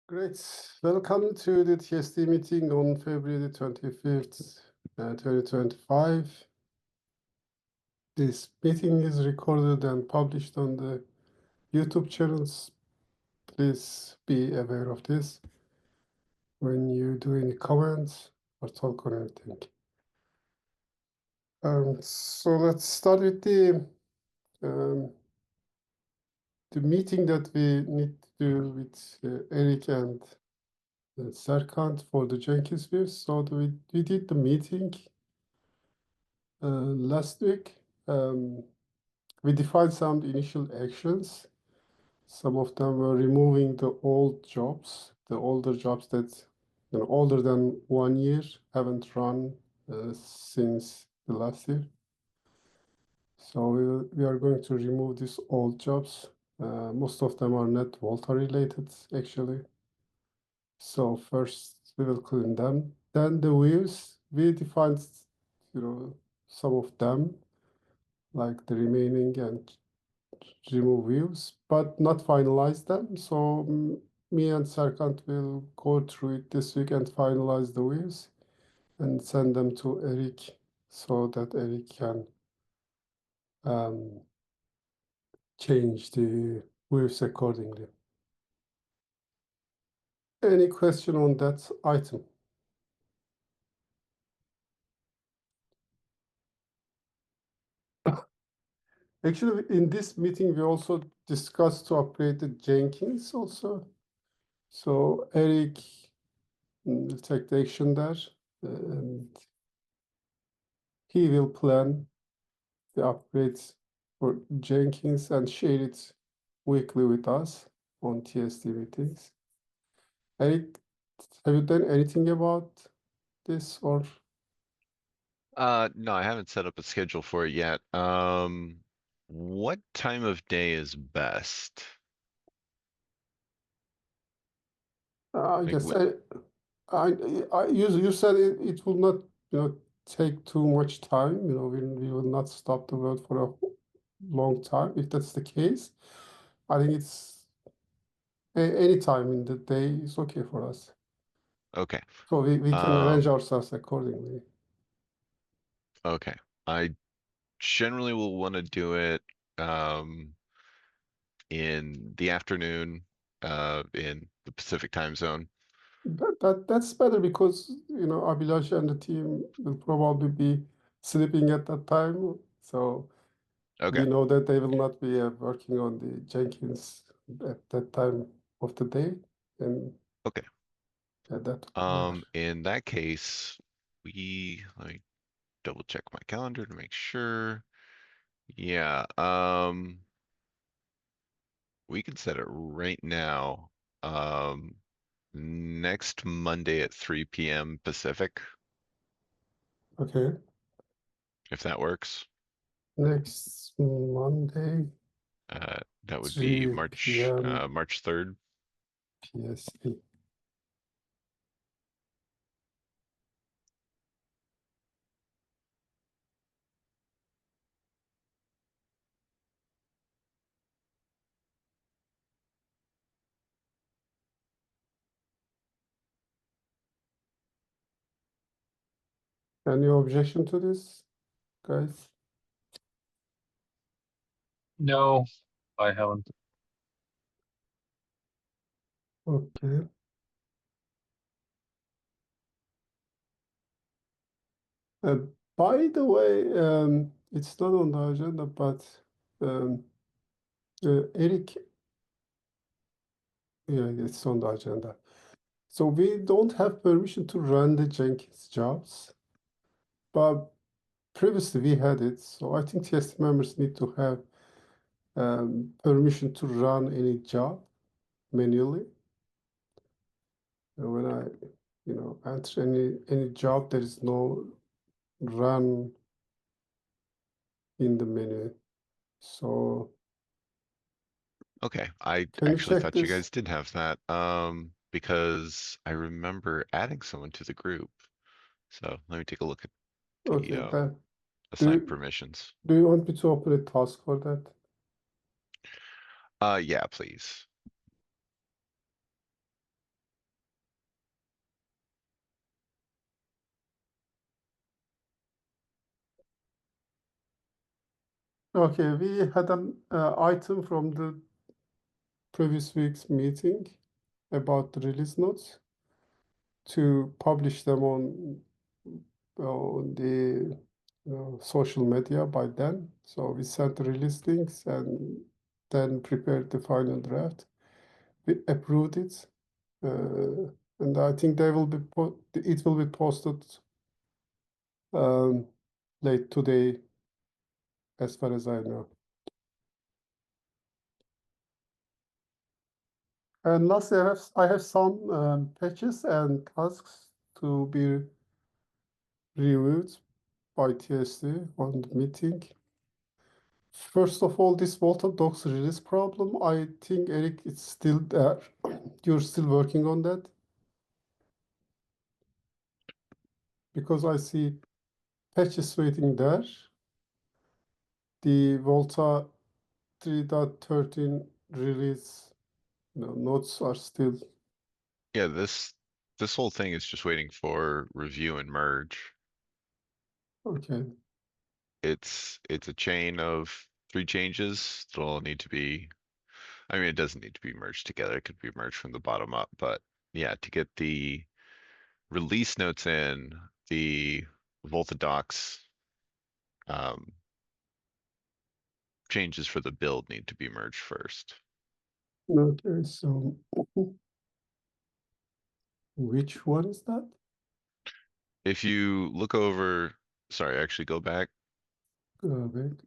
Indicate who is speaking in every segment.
Speaker 1: Great. Welcome to the TST meeting on February 25th, 2025. This meeting is recorded and published on the YouTube channels. Please be aware of this when you do any comments or talk on anything. So let's start with um, the meeting that we need to do with Eric and Serkant for the Jenkins views. So we did the meeting last week. We defined some initial actions. Some of them were removing the old jobs, the older jobs that older than 1 year, haven't run since the last year. So we are going to remove these old jobs. Most of them are not VOLTHA related, actually. So first we will clean them. Then the views, we defined, some of them, like the remaining and remove views, but not finalize them. So me and Serkant will go through it this week and finalize the views and send them to Eric so that Eric can change the views accordingly. Any question on that item? Actually, in this meeting, we also discussed to upgrade the Jenkins also. So Eric will take the action there, and he will plan the upgrades for Jenkins and share it weekly with us on TST meetings. Eric, have you done anything about this or?
Speaker 2: No, I haven't set up a schedule for it yet. What time of day is best?
Speaker 1: I
Speaker 2: Like,
Speaker 1: guess you said it will not, take too much time. We will not stop the world for a long time. If that's the case, I think it's any time in the day is okay for us.
Speaker 2: okay.
Speaker 1: So we can arrange
Speaker 2: Um,
Speaker 1: ourselves accordingly.
Speaker 2: okay. I generally will want to do it in the afternoon, in the Pacific time zone.
Speaker 1: That's better because Abhilash and the team will probably be sleeping at that time. So
Speaker 2: Okay.
Speaker 1: we know that they will not be working on the Jenkins at that time of the day, and
Speaker 2: Okay.
Speaker 1: that would be better.
Speaker 2: In that case, let me double check my calendar to make sure. Yeah. We can set it right now. Next Monday at 3 p.m. Pacific,
Speaker 1: Okay,
Speaker 2: if that works.
Speaker 1: next Monday,
Speaker 2: That would be
Speaker 1: 3 p.m.
Speaker 2: March 3rd.
Speaker 1: PST. Any objection to this, guys?
Speaker 3: No, I haven't.
Speaker 1: Okay. Uh, by the way, it's not on the agenda, but um, Eric, yeah, it's on the agenda. So we don't have permission to run the Jenkins jobs, but previously we had it. So I think TST members need to have permission to run any job manually. When I, enter any job, there is no run in the menu. So
Speaker 2: Okay, I
Speaker 1: can you
Speaker 2: actually
Speaker 1: check
Speaker 2: thought you
Speaker 1: this?
Speaker 2: guys did have that, because I remember adding someone to the group. So let me take a look at the
Speaker 1: Okay, then
Speaker 2: assigned
Speaker 1: do
Speaker 2: permissions.
Speaker 1: do you want me to open a task for that?
Speaker 2: Yeah, please.
Speaker 1: Okay, we had an item from the previous week's meeting about the release notes to publish them on the social media by then. So we sent the release links and then prepared the final draft. We approved it, and I think it will be posted late today, as far as I know. And lastly, I have some patches and tasks to be reviewed by TST on the meeting. First of all, this Volta docs release problem, I think, Eric, it's still there. You're still working on that? Because I see patches waiting there. The Volta 3.13 release notes are still
Speaker 2: Yeah, this whole thing is just waiting for review and merge.
Speaker 1: okay.
Speaker 2: It's a chain of 3 changes that'll all need to be, I mean, it doesn't need to be merged together. It could be merged from the bottom up, but yeah, to get the release notes in, the Volta docs um, changes for the build need to be merged first.
Speaker 1: Okay, so which one is that?
Speaker 2: If you look over, sorry, actually go back.
Speaker 1: Wait.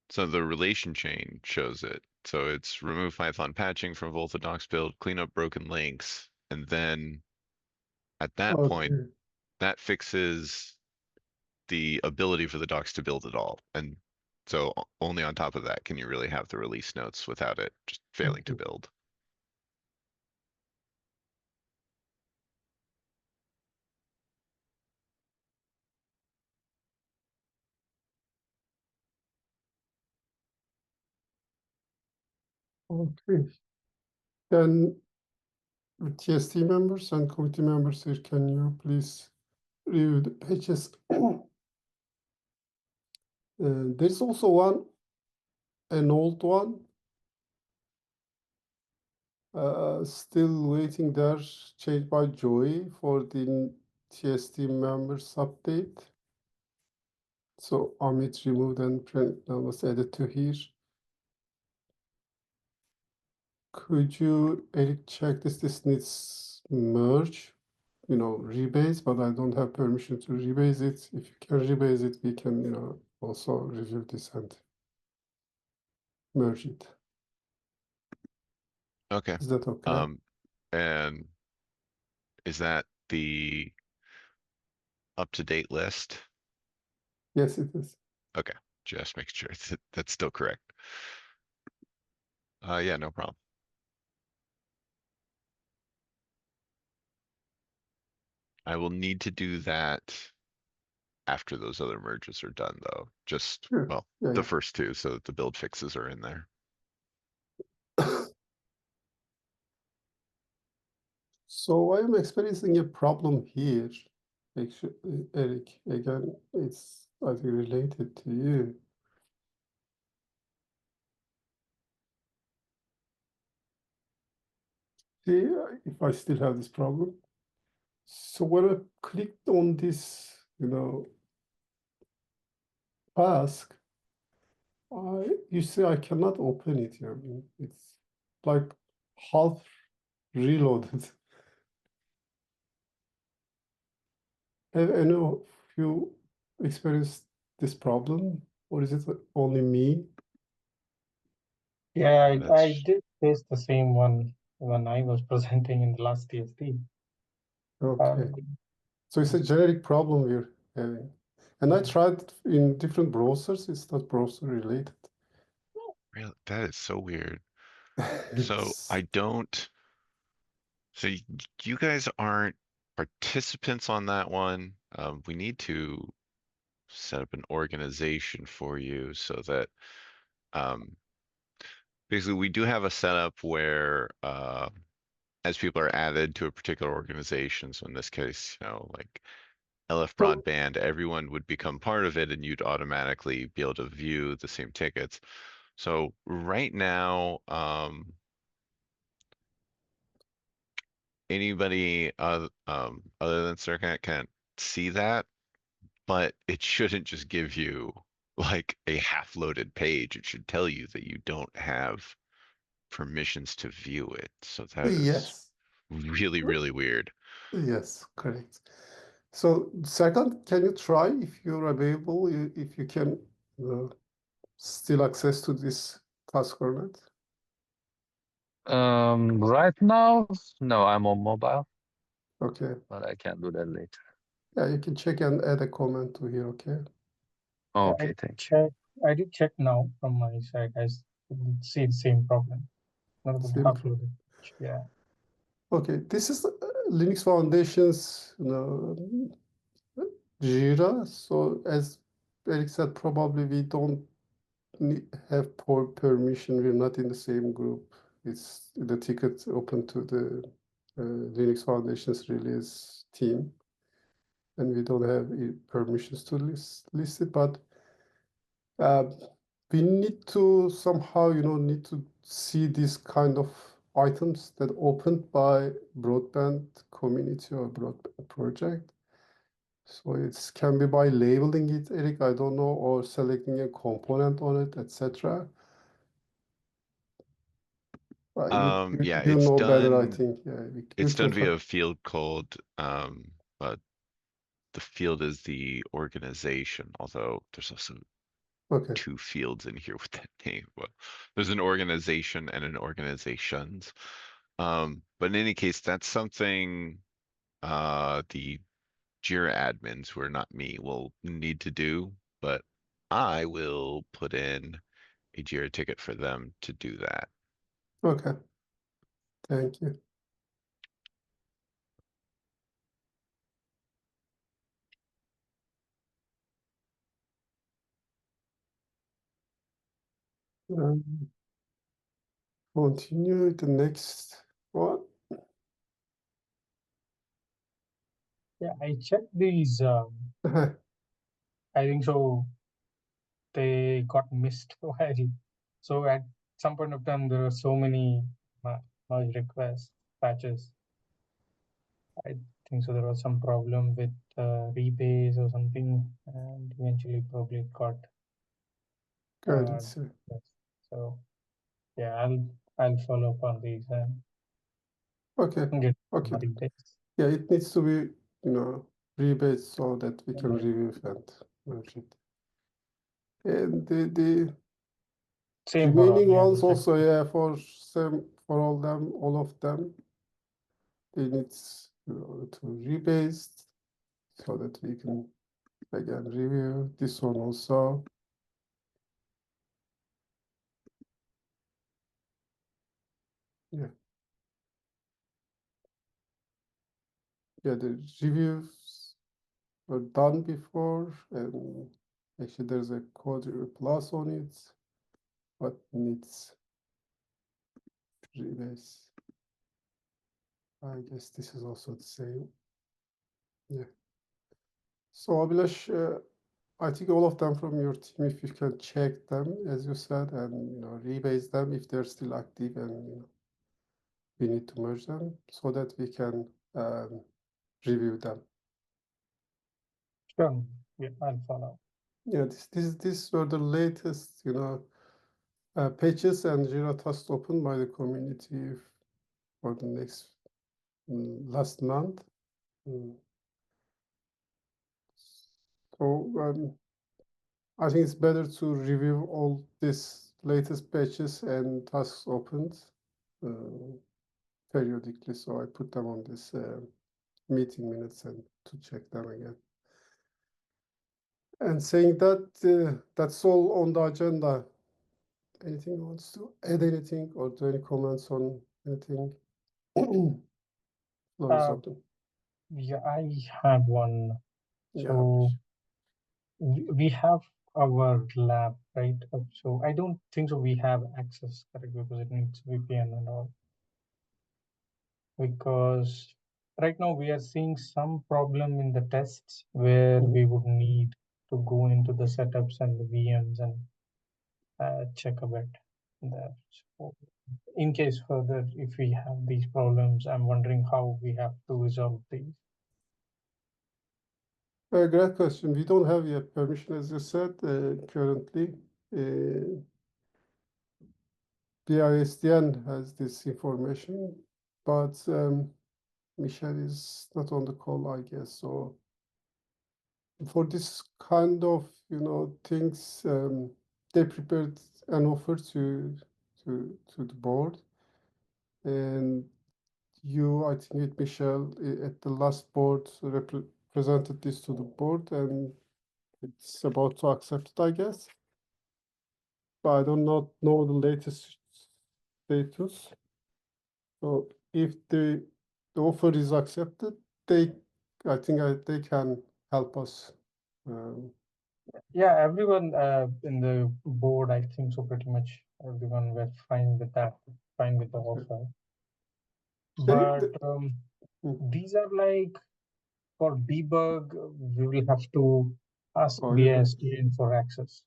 Speaker 2: So the relation chain shows it. So it's remove Python patching from Volta docs build, clean up broken links, and then at that point,
Speaker 1: Okay,
Speaker 2: that fixes the ability for the docs to build at all. And so only on top of that can you really have the release notes without it just failing to
Speaker 1: okay,
Speaker 2: build.
Speaker 1: okay. Then TST members and committee members here, can you please review the pages? There's also an old one, still waiting there, changed by Joey for the TST members update. So Amit removed and was added to here. Could you, Eric, check this? This needs merge, rebase, but I don't have permission to rebase it. If you can rebase it, we can, also review this and merge it.
Speaker 2: Okay.
Speaker 1: Is that okay?
Speaker 2: And is that the up-to-date list?
Speaker 1: Yes, it is.
Speaker 2: Okay, just make sure that's still correct. Yeah, no problem. I will need to do that after those other merges are done, though. Just,
Speaker 1: Sure.
Speaker 2: well,
Speaker 1: Yeah,
Speaker 2: the first two, so that the build fixes are in there.
Speaker 1: yeah. So I am experiencing a problem here, actually, Eric. Again, it's, I think, related to you. See, if I still have this problem. So when I clicked on this, task, you see, I cannot open it here. It's like half reloaded. Have any of you experienced this problem, or is it only me?
Speaker 4: Yeah, I
Speaker 2: That's
Speaker 4: did face the same one when I was presenting in the last TSD.
Speaker 1: Okay.
Speaker 4: Um,
Speaker 1: So it's a generic problem we're having. And I tried in different browsers, it's not browser related.
Speaker 2: real. That is so weird. So
Speaker 1: It's,
Speaker 2: so you guys aren't participants on that one. We need to set up an organization for you so that um, basically we do have a setup where as people are added to a particular organization, so in this case, like LF
Speaker 1: So-
Speaker 2: broadband, everyone would become part of it and you'd automatically be able to view the same tickets. So right now, anybody other than Circuit can't see that, but it shouldn't just give you like a half-loaded page. It should tell you that you don't have permissions to view it. So that is
Speaker 1: yes,
Speaker 2: really, really weird.
Speaker 1: yes, correct. So second, can you try if you're available, if you can still access to this task or not?
Speaker 3: Right now, no, I'm on mobile,
Speaker 1: Okay.
Speaker 3: but I can do that later.
Speaker 1: Yeah, you can check and add a comment to here, okay?
Speaker 3: Okay, thank you.
Speaker 4: I did check now from my side. I see the same problem. None of them
Speaker 1: Same
Speaker 4: have
Speaker 1: pro-
Speaker 4: loaded. Yeah.
Speaker 1: Okay, this is Linux Foundation's Jira. So as Eric said, probably we don't have permission. We're not in the same group. It's the ticket open to the Linux Foundation's release team, and we don't have permissions to list it. But we need to somehow, need to see these kind of items that opened by broadband community or broadband project. So it can be by labeling it, Eric, I don't know, or selecting a component on it, etc.
Speaker 2: Yeah,
Speaker 1: You
Speaker 2: it's
Speaker 1: know better, I
Speaker 2: done.
Speaker 1: think. Yeah, you
Speaker 2: It's
Speaker 1: can
Speaker 2: done via
Speaker 1: find.
Speaker 2: a field called the field is the organization, although there's also
Speaker 1: Okay,
Speaker 2: 2 fields in here with that name. Well, there's an organization and an organizations. But in any case, that's something the Jira admins, who are not me, will need to do, but I will put in a Jira ticket for them to do that.
Speaker 1: okay, thank you. Continue the next one.
Speaker 4: Yeah, I checked these. I think so. They got missed while. So at some point of time, there were so many merge requests, patches. I think so. There was some problem with rebays or something, and eventually probably it got.
Speaker 1: Good.
Speaker 4: Yes. So yeah, I'll follow up on these and
Speaker 1: Okay,
Speaker 4: get
Speaker 1: okay.
Speaker 4: rebays.
Speaker 1: Yeah, it needs to be, rebate so that we can review and merge it. And the
Speaker 4: Same for all
Speaker 1: remaining
Speaker 4: the
Speaker 1: ones
Speaker 4: others.
Speaker 1: also, yeah, for all of them, they need to rebase so that we can again review this one also. Yeah. Yeah, the reviews were done before, and actually there's a code plus on it, but needs rebase. I guess this is also the same. Yeah. So Abhilash, I think all of them from your team, if you can check them, as you said, and rebase them if they're still active, and we need to merge them so that we can review them.
Speaker 4: Sure. Yeah, I'll follow.
Speaker 1: Yeah, these were the latest, patches and Jira tasks opened by the community for the next last month. So I think it's better to review all these latest patches and tasks opened periodically. So I put them on this meeting minutes and to check them again. And saying that, that's all on the agenda. Anything you want to add anything or do any comments on anything? Floor is open.
Speaker 4: Yeah, I had one.
Speaker 1: Yeah,
Speaker 4: So we have our lab, right? So I don't think so we have access, correct, because it needs VPN and all. Because right now we are seeing some problem in the tests where
Speaker 1: Mhm.
Speaker 4: we would need to go into the setups and the VMs and check a bit there. So in case further, if we have these problems, I'm wondering how we have to resolve these.
Speaker 1: Great question. We don't have yet permission, as you said, currently. The ISDN has this information, but Michelle is not on the call, I guess. So for this kind of, things, they prepared an offer to the board, and you, I think, with Michelle at the last board presented this to the board, and it's about to accept it, I guess. But I do not know the latest status. So if the offer is accepted, I think they can help us.
Speaker 4: Yeah, everyone in the board, I think so pretty much everyone were fine with that, fine with the offer. But
Speaker 1: Mm.
Speaker 4: these are like for debug, we will have to ask
Speaker 1: Oh,
Speaker 4: BISDN for access.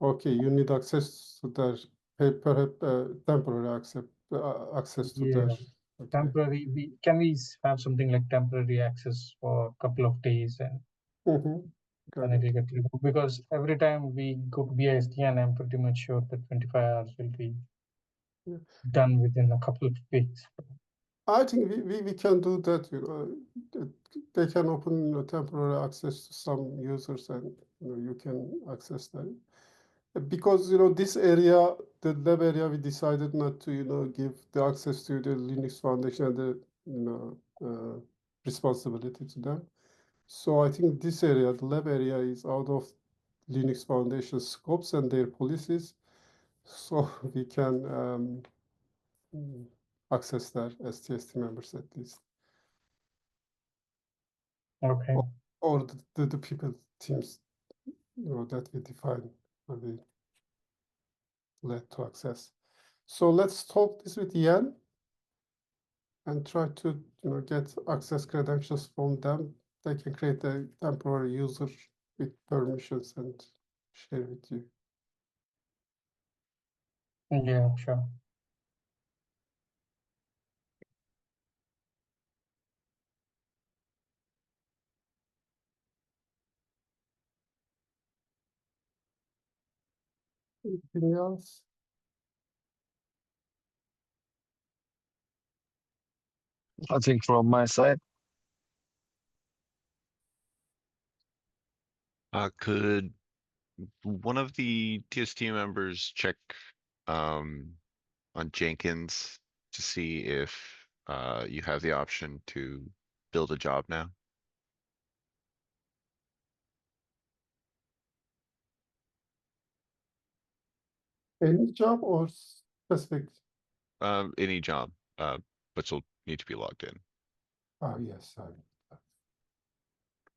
Speaker 1: okay, you need access to their perhaps temporary access to their.
Speaker 4: Yeah,
Speaker 1: Okay.
Speaker 4: temporary. Can we have something like temporary access for a couple of days and
Speaker 1: Got
Speaker 4: then it
Speaker 1: it.
Speaker 4: will get removed? Because every time we go to BISDN, I'm pretty much sure that 25 hours will be
Speaker 1: Yeah.
Speaker 4: done within a couple of weeks.
Speaker 1: I think we can do that. They can open temporary access to some users, and you can access them. Because this area, the lab area, we decided not to give the access to the Linux Foundation and the responsibility to them. So I think this area, the lab area, is out of Linux Foundation scopes and their policies. So we can access their STST members at least,
Speaker 4: Okay.
Speaker 1: or the people teams that we define or we let to access. So let's talk this with Yan and try to get access credentials from them. They can create a temporary user with permissions and share with you.
Speaker 4: Yeah, sure.
Speaker 1: Anything else?
Speaker 3: Nothing from my side.
Speaker 2: Could one of the TST members check on Jenkins to see if you have the option to build a job now?
Speaker 1: Any job or specific?
Speaker 2: Any job, but you'll need to be logged in.
Speaker 1: Oh, yes.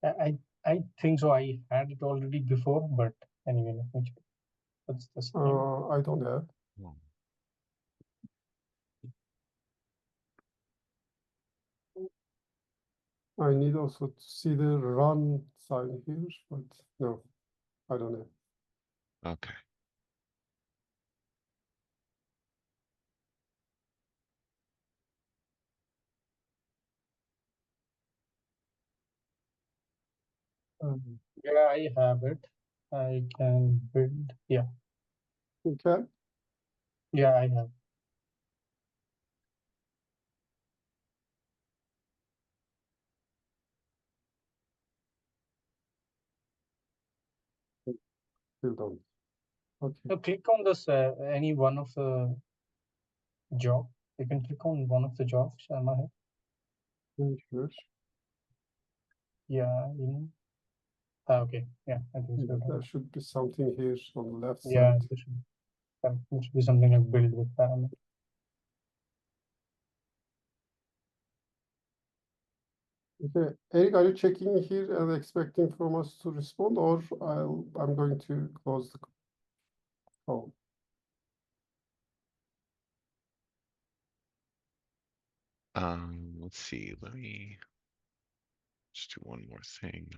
Speaker 4: I think so. I had it already before, but anyway, let me check. What's this name?
Speaker 1: I don't have. I need also to see the run sign here, but no, I don't have.
Speaker 2: Okay.
Speaker 4: Yeah, I have it. I can build. Yeah,
Speaker 1: Okay.
Speaker 4: yeah, I have.
Speaker 1: Still don't. Okay.
Speaker 4: So click on this any one of the job. You can click on one of the jobs. Am I?
Speaker 1: Sure.
Speaker 4: Yeah, okay. Yeah, I think so.
Speaker 1: There should be something here on the left
Speaker 4: Yeah,
Speaker 1: side.
Speaker 4: there should be something like build with parameter.
Speaker 1: Okay, Eric, are you checking here and expecting from us to respond, or I'm going to close the call?
Speaker 2: Let's see. Let me Just do one more thing.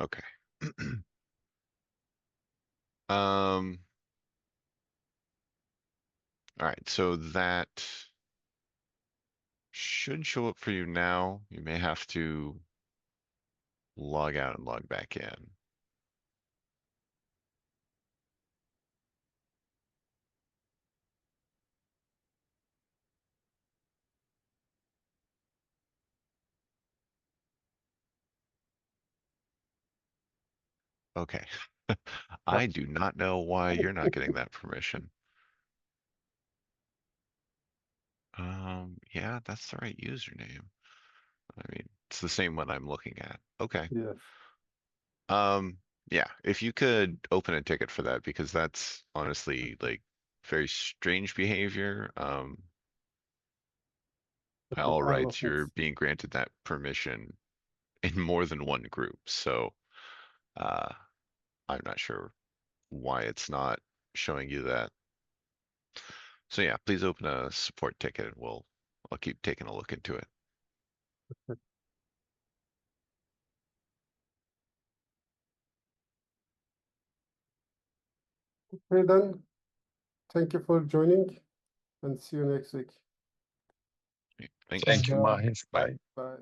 Speaker 2: Okay. All right, so that should show up for you now. You may have to log out and log back in. Okay. I do not know why you're not getting that permission. Yeah, that's the right username. I mean, it's the same one I'm looking at. Okay.
Speaker 1: Yes.
Speaker 2: Yeah, if you could open a ticket for that, because that's honestly like very strange behavior. By
Speaker 1: Okay,
Speaker 2: all
Speaker 1: I will
Speaker 2: rights, you're
Speaker 1: fix.
Speaker 2: being granted that permission in more than one group. So, uh, I'm not sure why it's not showing you that. So yeah, please open a support ticket and I'll keep taking a look into it.
Speaker 1: Okay, then. Thank you for joining and see you next week.
Speaker 2: Thanks.
Speaker 3: Thank you,
Speaker 4: you.
Speaker 3: Mahis. Bye.
Speaker 1: Bye.